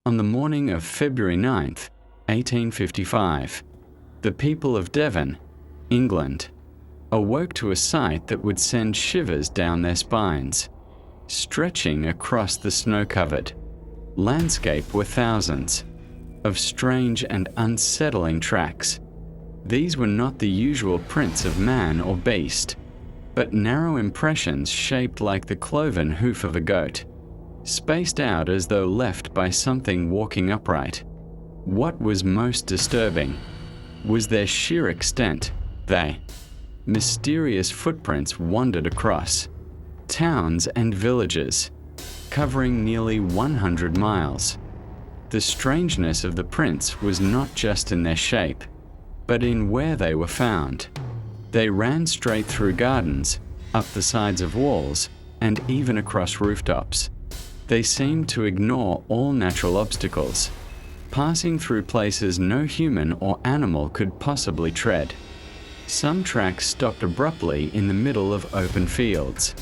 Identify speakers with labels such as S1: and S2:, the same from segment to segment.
S1: On the morning of February 9th, 1855, the people of Devon, England, awoke to a sight that would send shivers down their spines. Stretching across the snow-covered landscape were thousands of strange and unsettling tracks. These were not the usual prints of man or beast, but narrow impressions shaped like the cloven hoof of a goat, spaced out as though left by something walking upright. What was most disturbing was their sheer extent. Mysterious footprints wandered across towns and villages, covering nearly 100 miles. The strangeness of the prints was not just in their shape, but in where they were found. They ran straight through gardens, up the sides of walls, and even across rooftops. They seemed to ignore all natural obstacles, passing through places no human or animal could possibly tread. Some tracks stopped abruptly in the middle of open fields,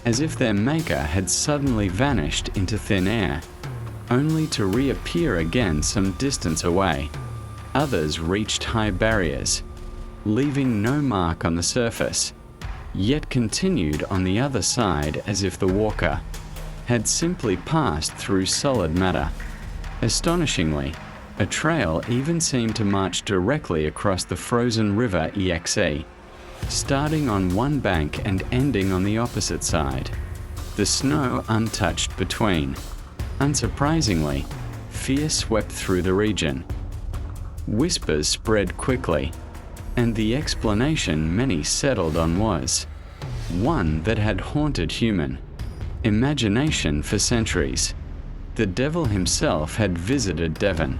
S1: as if their maker had suddenly vanished into thin air, only to reappear again some distance away. Others reached high barriers, leaving no mark on the surface, yet continued on the other side as if the walker had simply passed through solid matter. Astonishingly, a trail even seemed to march directly across the frozen river Exe, starting on one bank and ending on the opposite side, the snow untouched between. Unsurprisingly, fear swept through the region. Whispers spread quickly, and the explanation many settled on was one that had haunted human imagination for centuries. The devil himself had visited Devon.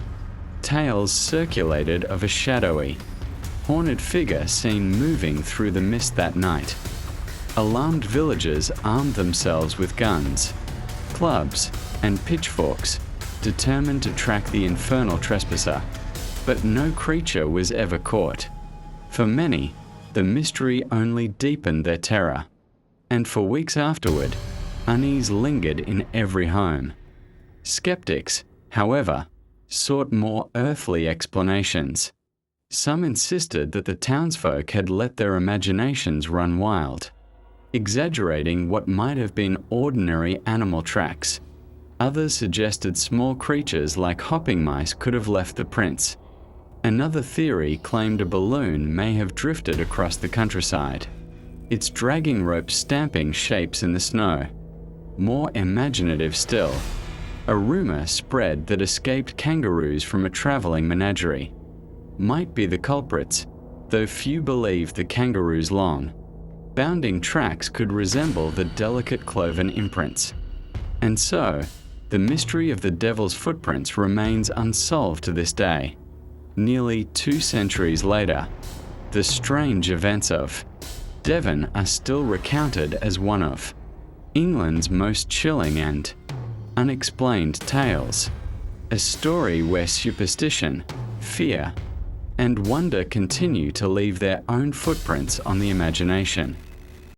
S1: Tales circulated of a shadowy, haunted figure seen moving through the mist that night. Alarmed villagers armed themselves with guns, clubs, and pitchforks, determined to track the infernal trespasser. But no creature was ever caught. For many, the mystery only deepened their terror, and for weeks afterward, unease lingered in every home. Skeptics, however, sought more earthly explanations. Some insisted that the townsfolk had let their imaginations run wild, exaggerating what might have been ordinary animal tracks. Others suggested small creatures like hopping mice could have left the prints. Another theory claimed a balloon may have drifted across the countryside, its dragging rope stamping shapes in the snow. More imaginative still, a rumor spread that escaped kangaroos from a traveling menagerie might be the culprits, though few believed the kangaroo's long, bounding tracks could resemble the delicate cloven imprints. And so, the mystery of the devil's footprints remains unsolved to this day. Nearly 2 centuries later, the strange events of Devon are still recounted as one of England's most chilling and unexplained tales, a story where superstition, fear, and wonder continue to leave their own footprints on the imagination.